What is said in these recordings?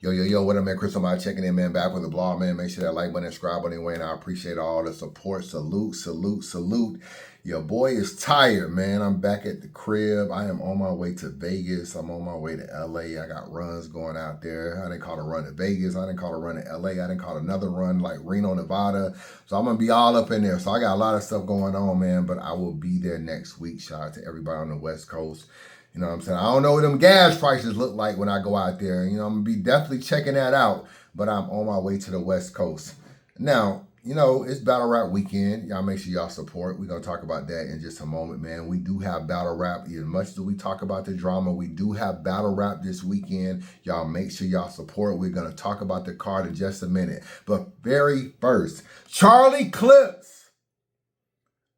Yo, what up, man? Chris, somebody checking in, man. Back with the blog, man. Make sure that like button and subscribe button anyway, and I appreciate all the support. Salute. Your boy is tired, man. I'm back at the crib. I am on my way to Vegas. I'm on my way to LA. I got runs going out there. I didn't call a run to Vegas. I didn't call a run to LA. I didn't call another run like Reno, Nevada. So I'm going to be all up in there. So I got a lot of stuff going on, man, but I will be there next week. Shout out to everybody on the West Coast. You know what I'm saying? I don't know what them gas prices look like when I go out there. You know, I'm going to be definitely checking that out. But I'm on my way to the West Coast. Now, you know, it's Battle Rap weekend. Y'all make sure y'all support. We're going to talk about that in just a moment, man. We do have Battle Rap. As much as we talk about the drama, we do have Battle Rap this weekend. Y'all make sure y'all support. We're going to talk about the card in just a minute. But very first, Charlie Clips.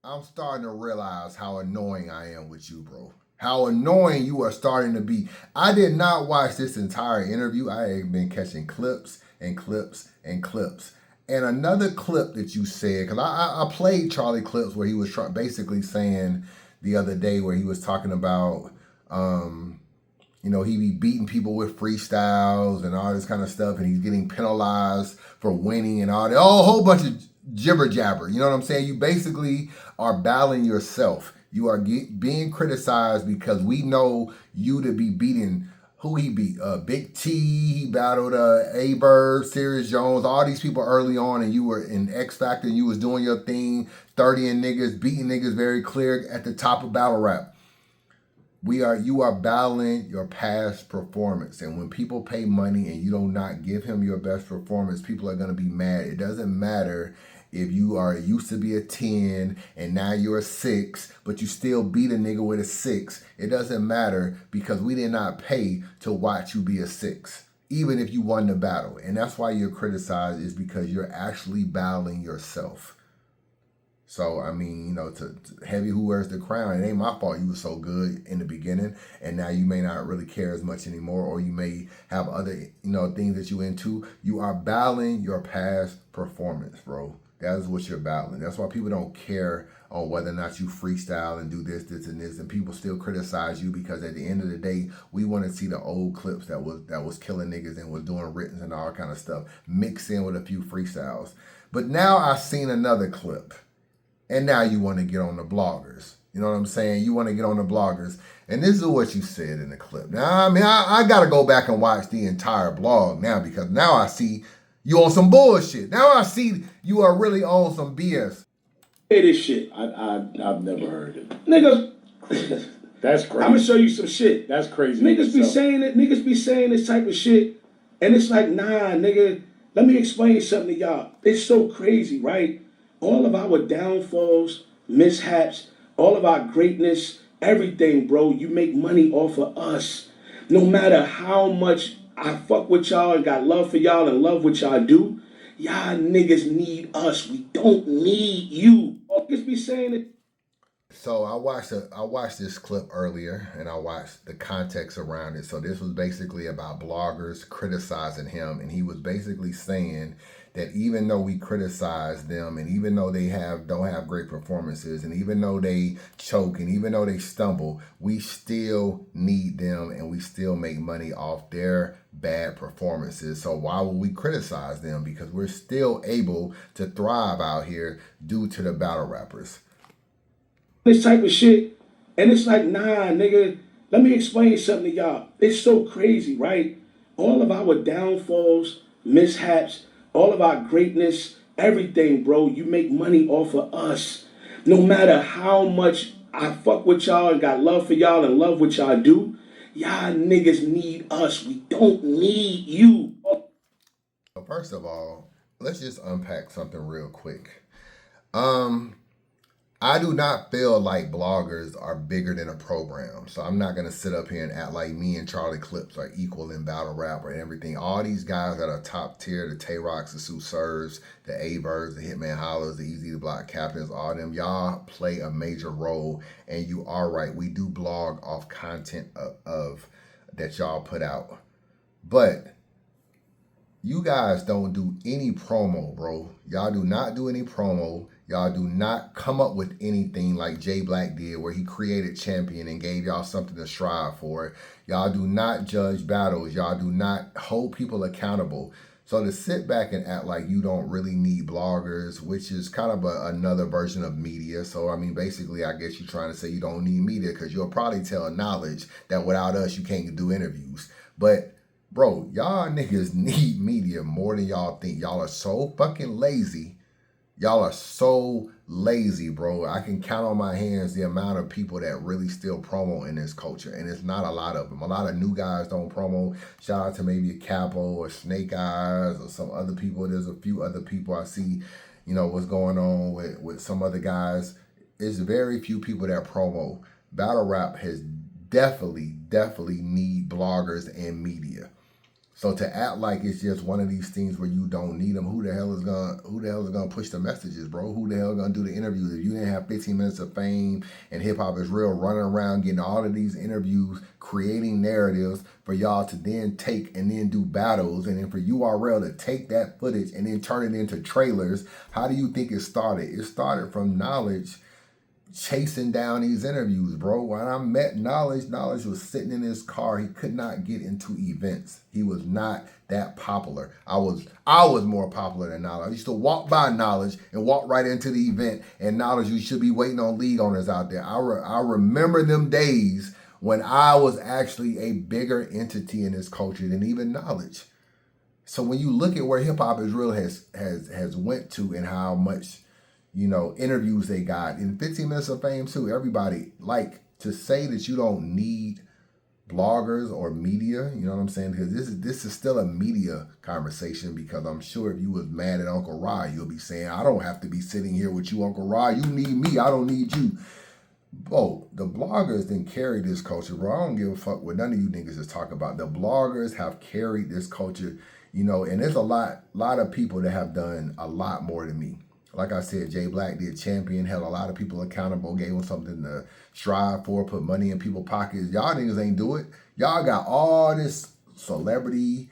I'm starting to realize how annoying I am with you, bro. How annoying you are starting to be. I did not watch this entire interview. I have been catching clips and clips and clips. And another clip that you said, because I played Charlie Clips where he was basically saying the other day where he was talking about, you know, he be beating people with freestyles and all this kind of stuff, and he's getting penalized for winning and all that. Oh, a whole bunch of jibber jabber. You know what I'm saying? You basically are battling yourself. You are being criticized because we know you to be beating who he beat. Big T, he battled A-Bird, Sirius Jones, all these people early on, and you were in X Factor and you was doing your thing, 30 niggas, beating niggas very clear at the top of battle rap. You are battling your past performance, and when people pay money and you do not give him your best performance, people are going to be mad. It doesn't matter if you are used to be a 10 and now you're a 6, but you still beat a nigga with a 6. It doesn't matter because we did not pay to watch you be a 6, even if you won the battle. And that's why you're criticized, is because you're actually battling yourself. So, I mean, you know, to Heavy Who Wears the Crown, it ain't my fault you were so good in the beginning, and now you may not really care as much anymore, or you may have other, you know, things that you into. You are battling your past performance, bro. That is what you're battling. That's why people don't care on whether or not you freestyle and do this, and this, and people still criticize you, because at the end of the day, we want to see the old clips that was killing niggas and was doing writtens and all kind of stuff, mixed in with a few freestyles. But now I've seen another clip, and now you want to get on the bloggers. You know what I'm saying? You want to get on the bloggers. And this is what you said in the clip. Now, I mean, I got to go back and watch the entire blog now, because now I see you on some bullshit. Now I see you are really on some BS. Hey, this shit. I've never heard it. Nigga. That's crazy. I'm gonna show you some shit. That's crazy. Niggas be saying it. Niggas be saying this type of shit. And it's like, nah, nigga. Let me explain something to y'all. It's so crazy, right? All of our downfalls, mishaps, all of our greatness, everything, bro. You make money off of us. No matter how much I fuck with y'all and got love for y'all and love what y'all do, y'all niggas need us. We don't need you. Niggas be saying it. So I watched this clip earlier, and I watched the context around it. So this was basically about bloggers criticizing him, and he was basically saying that even though we criticize them, and even though they don't have great performances, and even though they choke, and even though they stumble, we still need them, and we still make money off their bad performances. So why would we criticize them? Because we're still able to thrive out here due to the battle rappers. This type of shit, and it's like, nah, nigga, let me explain something to y'all. It's so crazy, right? All of our downfalls, mishaps, all of our greatness, everything, bro. You make money off of us. No matter how much I fuck with y'all and got love for y'all and love what y'all do, y'all niggas need us. We don't need you. First of all, let's just unpack something real quick. I do not feel like bloggers are bigger than a program. So I'm not going to sit up here and act like me and Charlie Clips are equal in battle rap or everything. All these guys that are top tier, the Tay-Rocks, the Sue Surfs, the A-Birds, the Hitman Hollers, the Eazy the Block Captains, all them, y'all play a major role. And you are right. We do blog off content of that y'all put out. But you guys don't do any promo, bro. Y'all do not do any promo. Y'all do not come up with anything like Jay Black did, where he created Champion and gave y'all something to strive for. Y'all do not judge battles. Y'all do not hold people accountable. So to sit back and act like you don't really need bloggers, which is kind of another version of media. So, I mean, basically, I guess you're trying to say you don't need media because you'll probably tell Knowledge that without us, you can't do interviews. But bro, y'all niggas need media more than y'all think. Y'all are so fucking lazy. Y'all are so lazy, bro. I can count on my hands the amount of people that really still promo in this culture. And it's not a lot of them. A lot of new guys don't promo. Shout out to maybe a Capo or Snake Eyes or some other people. There's a few other people I see, you know, what's going on with some other guys. It's very few people that promo. Battle rap has definitely need bloggers and media. So to act like it's just one of these things where you don't need them, who the hell is gonna push the messages, bro? Who the hell is gonna do the interviews? If you didn't have 15 minutes of fame and hip hop is real, running around getting all of these interviews, creating narratives for y'all to then take and then do battles, and then for URL to take that footage and then turn it into trailers, how do you think it started? It started from Knowledge chasing down these interviews, bro. When I met Knowledge was sitting in his car. He could not get into events. He was not that popular. I was more popular than Knowledge. I used to walk by Knowledge and walk right into the event, and Knowledge, you should be waiting on league owners out there. I remember them days when I was actually a bigger entity in this culture than even Knowledge. So when you look at where hip hop is real has went to and how much, you know, interviews they got in 15 minutes of fame too. Everybody, like, to say that you don't need bloggers or media, you know what I'm saying? Because this is still a media conversation, because I'm sure if you was mad at Uncle Ra, you'll be saying, I don't have to be sitting here with you, Uncle Ra. You need me. I don't need you. Bro, the bloggers didn't carry this culture, bro. I don't give a fuck what none of you niggas is talking about. The bloggers have carried this culture, you know, and there's a lot of people that have done a lot more than me. Like I said, Jay Black did Champion, held a lot of people accountable, gave them something to strive for, put money in people's pockets. Y'all niggas ain't do it. Y'all got all this celebrity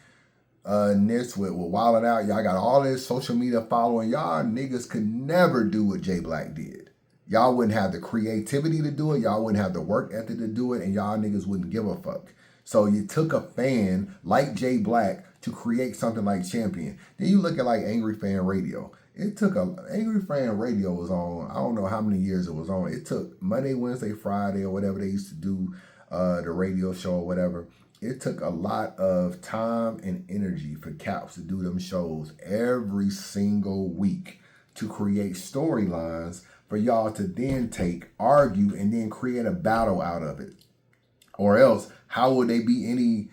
ness with Wildin' Out. Y'all got all this social media following. Y'all niggas could never do what Jay Black did. Y'all wouldn't have the creativity to do it. Y'all wouldn't have the work ethic to do it. And y'all niggas wouldn't give a fuck. So you took a fan like Jay Black to create something like Champion. Then you look at like Angry Fan Radio. It took Angry Fan Radio was on, I don't know how many years it was on. It took Monday, Wednesday, Friday, or whatever they used to do, the radio show or whatever. It took a lot of time and energy for Caps to do them shows every single week to create storylines for y'all to then take, argue, and then create a battle out of it. Or else, how would they be any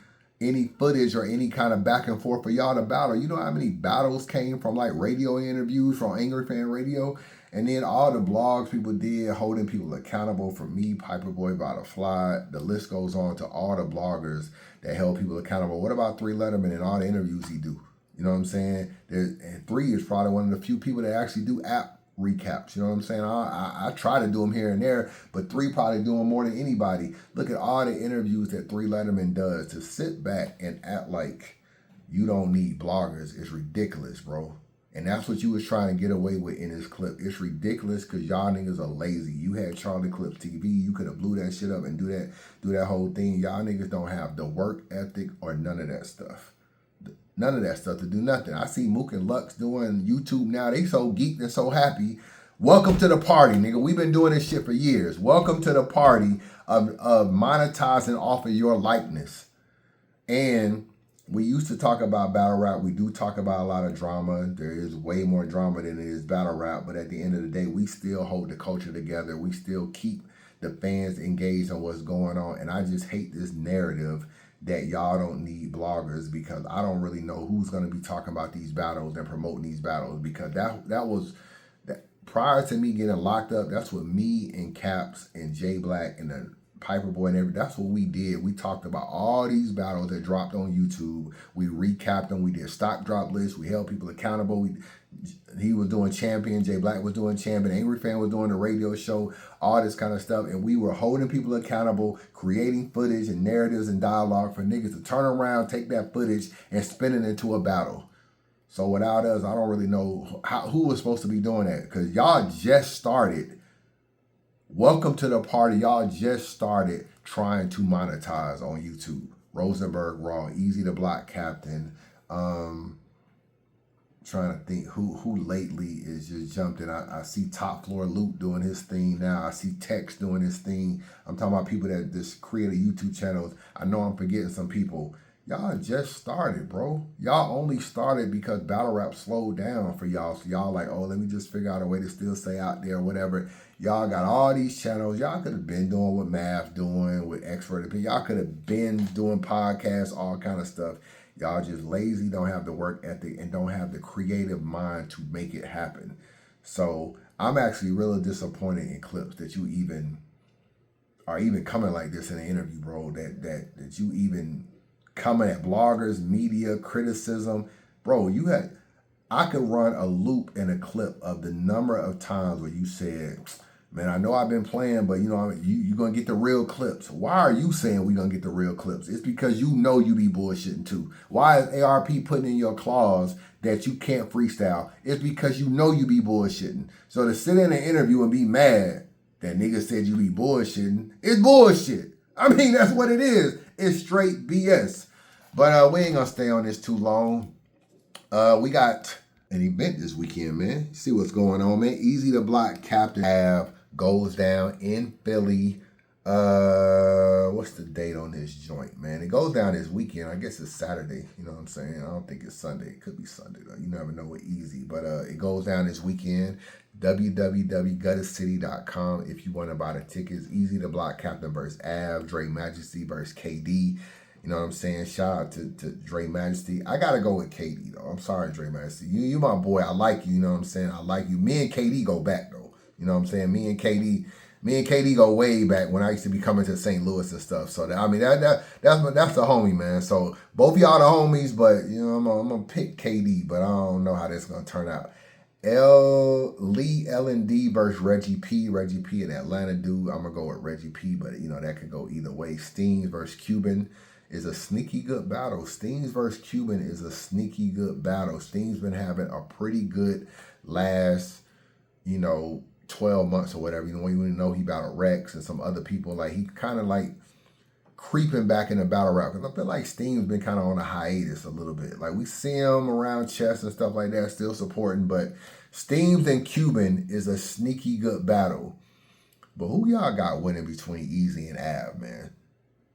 footage or any kind of back and forth for y'all to battle? You know how many battles came from like radio interviews from Angry Fan Radio? And then all the blogs people did, holding people accountable, from me, Piperboy, By the Fly. The list goes on to all the bloggers that held people accountable. What about Three Letterman and all the interviews he do? You know what I'm saying? And Three is probably one of the few people that actually do app recaps. You know what I'm saying? I try to do them here and there, but Three probably doing more than anybody. Look at all the interviews that Three Letterman does. To sit back and act like you don't need bloggers is ridiculous, bro. And that's what you was trying to get away with in this clip. It's ridiculous because y'all niggas are lazy. You had Charlie Clips TV. You could have blew that shit up and do that whole thing. Y'all niggas don't have the work ethic or none of that stuff. None of that stuff to do nothing. I see Mook and Lux doing YouTube now. They so geeked and so happy. Welcome to the party, nigga. We've been doing this shit for years. Welcome to the party of monetizing off of your likeness. And we used to talk about battle rap. We do talk about a lot of drama. There is way more drama than it is battle rap. But at the end of the day, we still hold the culture together. We still keep the fans engaged on what's going on. And I just hate this narrative that y'all don't need bloggers, because I don't really know who's going to be talking about these battles and promoting these battles, because that was prior to me getting locked up. That's what me and Caps and Jay Black and Piper Boy and everything. That's what we did. We talked about all these battles that dropped on YouTube. We recapped them. We did stock drop lists. We held people accountable. He was doing champion. Jay Black was doing champion. Angry Fan was doing the radio show. All this kind of stuff. And we were holding people accountable, creating footage and narratives and dialogue for niggas to turn around, take that footage, and spin it into a battle. So without us, I don't really know who was supposed to be doing that. Because y'all just started. Welcome to the party. Y'all just started trying to monetize on YouTube. Rosenberg Raw, Eazy the Block Captain. Trying to think who lately is just jumped in. I see Top Floor Luke doing his thing now. I see Tex doing his thing. I'm talking about people that just create YouTube channels. I know I'm forgetting some people. Y'all just started, bro. Y'all only started because battle rap slowed down for y'all. So y'all like, oh, let me just figure out a way to still stay out there or whatever. Y'all got all these channels. Y'all could have been doing what Math doing, with Expert Opinion. Y'all could have been doing podcasts, all kind of stuff. Y'all just lazy, don't have the work ethic, and don't have the creative mind to make it happen. So I'm actually really disappointed in clips that you even are even coming like this in an interview, bro. That you even coming at bloggers, media, criticism. Bro, I could run a loop in a clip of the number of times where you said, man, I know I've been playing, but you're going to get the real clips. Why are you saying we're going to get the real clips? It's because you know you be bullshitting too. Why is ARP putting in your clause that you can't freestyle? It's because you know you be bullshitting. So to sit in an interview and be mad that nigga said you be bullshitting, it's bullshit. I mean, that's what it is. It's straight BS. But we ain't going to stay on this too long. We got an event this weekend, man. See what's going on, man. Eazy the Block Captain goes down in Philly. What's the date on this joint, man? It goes down this weekend. I guess it's Saturday. You know what I'm saying? I don't think it's Sunday. It could be Sunday, though. You never know with Eazy. But it goes down this weekend. www.guttercity.com if you want to buy the tickets. Eazy the Block Captain versus Av. Dre Majesty versus KD. You know what I'm saying? Shout out to Dre Majesty. I got to go with KD, though. I'm sorry, Dre Majesty. You my boy. I like you. You know what I'm saying? I like you. Me and KD go back, though. You know what I'm saying? Me and KD go way back when I used to be coming to St. Louis and stuff. So, that's the homie, man. So, both of y'all the homies, but, you know, I'm going to pick KD, but I don't know how that's going to turn out. Lee L&D versus Reggie P. Reggie P, an Atlanta dude. I'm going to go with Reggie P, but, you know, that could go either way. Steams versus Cuban is a sneaky good battle. Steams versus Cuban is a sneaky good battle. Steams been having a pretty good last, 12 months or whatever. You know he battled Rex and some other people. Like, he kind of like creeping back in the battle rap. Because I feel like Steam's been kind of on a hiatus a little bit. Like, we see him around chess and stuff like that, still supporting. But Steams and Cuban is a sneaky good battle. But who y'all got winning between Eazy and Av, man?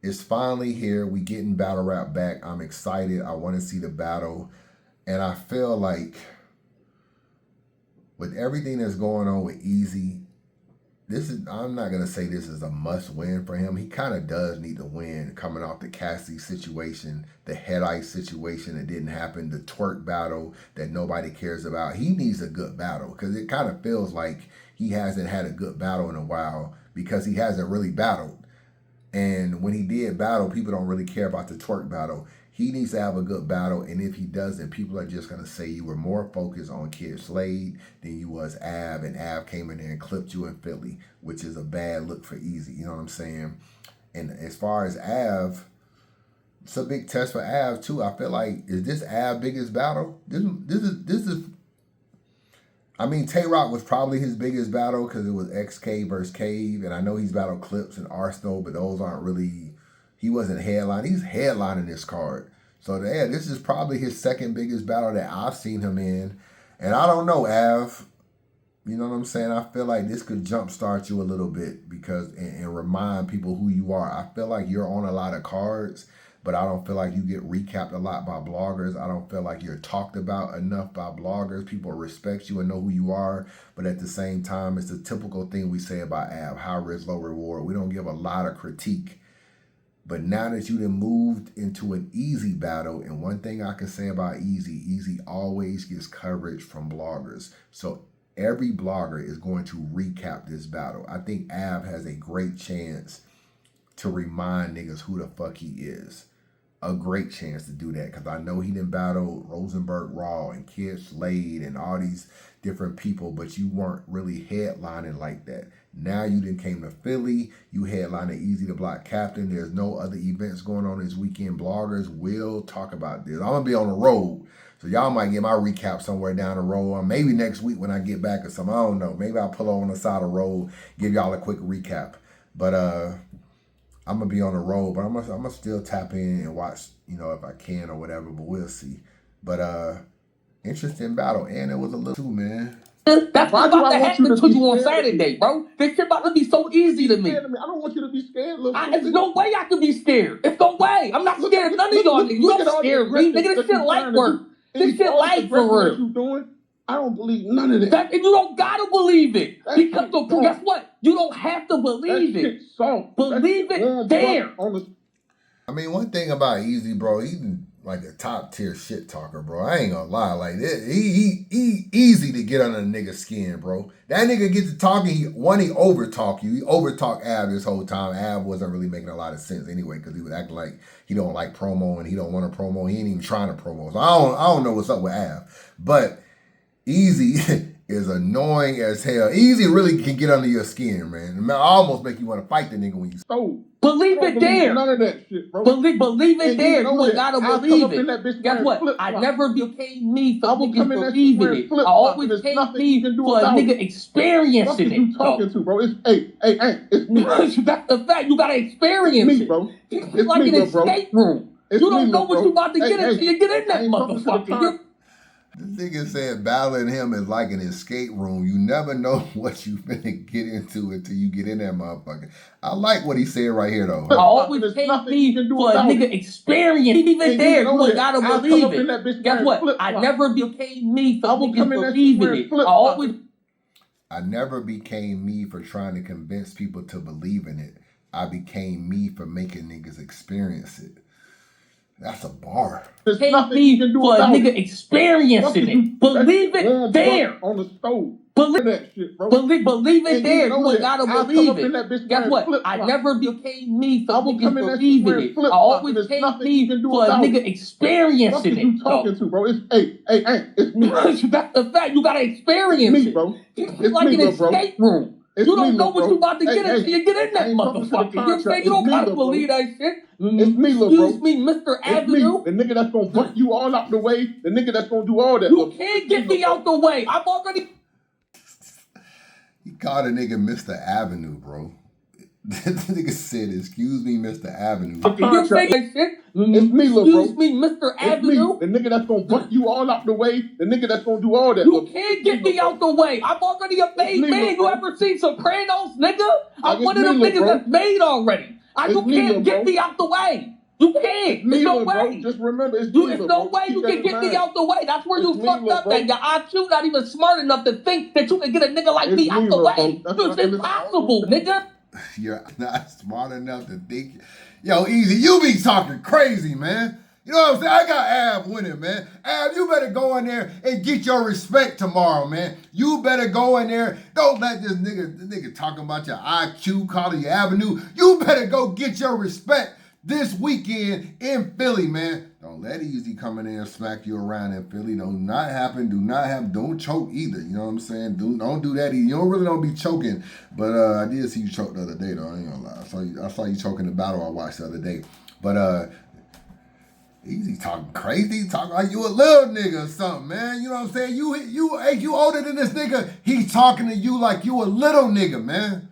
It's finally here. We getting battle rap back. I'm excited. I want to see the battle. And I feel like with everything that's going on with Eazy, I'm not going to say this is a must win for him. He kind of does need to win coming off the Cassie situation, the head ice situation that didn't happen, the twerk battle that nobody cares about. He needs a good battle because it kind of feels like he hasn't had a good battle in a while because he hasn't really battled. And when he did battle, people don't really care about the twerk battle. He needs to have a good battle, and if he doesn't, people are just going to say you were more focused on Kid Slade than you was Av, and Av came in there and clipped you in Philly, which is a bad look for Eazy, you know what I'm saying? And as far as Av, it's a big test for Av, too. I feel like, is this Av's biggest battle? This is I mean, Tay-Rock was probably his biggest battle because it was XK versus Cave, and I know he's battled Clips and Arsenal, but those aren't really, he wasn't headlining. He's headlining this card. So, yeah, this is probably his second biggest battle that I've seen him in. And I don't know, Av, you know what I'm saying? I feel like this could jumpstart you a little bit because and remind people who you are. I feel like you're on a lot of cards, but I don't feel like you get recapped a lot by bloggers. I don't feel like you're talked about enough by bloggers. People respect you and know who you are, but at the same time, it's the typical thing we say about Av, high risk, low reward. We don't give a lot of critique. But now that you done moved into an Eazy battle, and one thing I can say about Eazy always gets coverage from bloggers. So every blogger is going to recap this battle. I think Av has a great chance to remind niggas who the fuck he is. A great chance to do that because I know he done battled Rosenberg Raw and Kid Slade and all these different people, but you weren't really headlining like that. Now you done came to Philly, you headlined Eazy the Block Captain. There's no other events going on this weekend. Bloggers will talk about this. I'm gonna be on the road, so y'all might get my recap somewhere down the road, or maybe next week when I get back or something. I don't know. Maybe I'll pull over on the side of the road, give y'all a quick recap. But I'm gonna be on the road, but I'm gonna still tap in and watch, if I can or whatever. But we'll see. But interesting battle, and it was a little too, man. That's why about to happen to you on Saturday, bro. This shit about to be so easy to me. I don't want you to be scared, little There's no way I could be scared. There's no way. I'm not scared of none of y'all niggas. You don't scare me, nigga. This shit light work. This shit light for real. You doing? I don't believe none of that. And you don't gotta believe it. Because guess what? You don't have to believe it. Believe it there. I mean, one thing about Eazy, bro, he's like a top tier shit talker, bro. I ain't gonna lie, like he easy to get under the nigga's skin, bro. That nigga gets to talking. He over talk you. He over talk Av this whole time. Av wasn't really making a lot of sense anyway because he would act like he don't like promo and he don't want to promo. He ain't even trying to promo. So I don't know what's up with Av, but Eazy is annoying as hell. Eazy really can get under your skin, man. It almost make you want to fight the nigga when you stole. Believe it there. None of that shit, bro. Believe it there. You ain't gotta believe it. Guess what? I never became me for niggas believing it. I always came me for a nigga experiencing it. You talking to, bro? It's it's me. That's the fact. You gotta experience it, bro. It's like an escape room. You don't know what you about to get until you get in that motherfucker. This nigga said battling him is like an escape room. You never know what you finna get into until you get in that motherfucker. I like what he said right here, though. I always came me for a nigga experience. Even there, you ain't gotta believe it. Guess what? I never became me for niggas believing it. I never became me for trying to convince people to believe in it. I became me for making niggas experience it. That's a bar. Take me for a nigga experiencing it. Believe it there. On the stove. Believe that shit, bro. Believe it there. You ain't gotta believe it. Guess what? I never became me for niggas believing it. I always came me for a nigga experiencing it. You talking to, bro? It's me. That's the fact. You gotta experience it. Bro. It's like an escape room. You don't know what you about to get until you get in that motherfucker. You don't gotta believe that shit. It's me, little bro. Excuse me, Mr. Avenue. The nigga that's gonna butt you all out the way. The nigga that's gonna do all that. You can't get me out the way. I'm already. He called a nigga Mr. Avenue, bro. The nigga said, "Excuse me, Mr. Avenue." You say that shit? It's me, little bro. Excuse me, Mr. Avenue. The nigga that's gonna butt you all out the way. The nigga that's gonna do all that. You can't get me out the way. I'm already a made man. You ever seen Sopranos, nigga? I'm one of them niggas that's made already. You can't get me out the way. You can't. There's no way. Just remember, there's no way you can get me out the way. That's where you fucked up. That your IQ not even smart enough to think that you can get a nigga like me out the way. It's impossible, nigga. You're not smart enough to think. Yo, Eazy, you be talking crazy, man. You know what I'm saying? I got Av winning, man. Av, you better go in there and get your respect tomorrow, man. You better go in there. Don't let this nigga talking about your IQ, calling you Avenue. You better go get your respect this weekend in Philly, man. Don't let Eazy come in there and smack you around in Philly. Do not happen. Don't choke either. You know what I'm saying? Don't do that either. You don't be choking. But I did see you choke the other day, though. I ain't gonna lie. I saw you choking the battle I watched the other day. But Eazy talking crazy, talking like you a little nigga or something, man. You know what I'm saying? You older than this nigga. He talking to you like you a little nigga, man.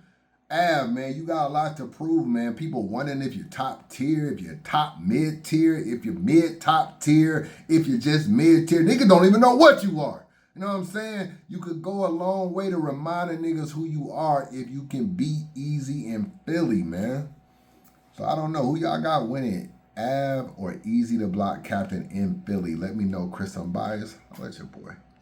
Av, man, you got a lot to prove, man. People wondering if you're top tier, if you're top mid tier, if you're mid top tier, if you're just mid tier. Niggas don't even know what you are. You know what I'm saying? You could go a long way to reminding niggas who you are if you can beat Eazy in Philly, man. So I don't know who y'all got winning, Av or Eazy the Block Captain in Philly. Let me know, Chris. I'm biased. I'll let your boy.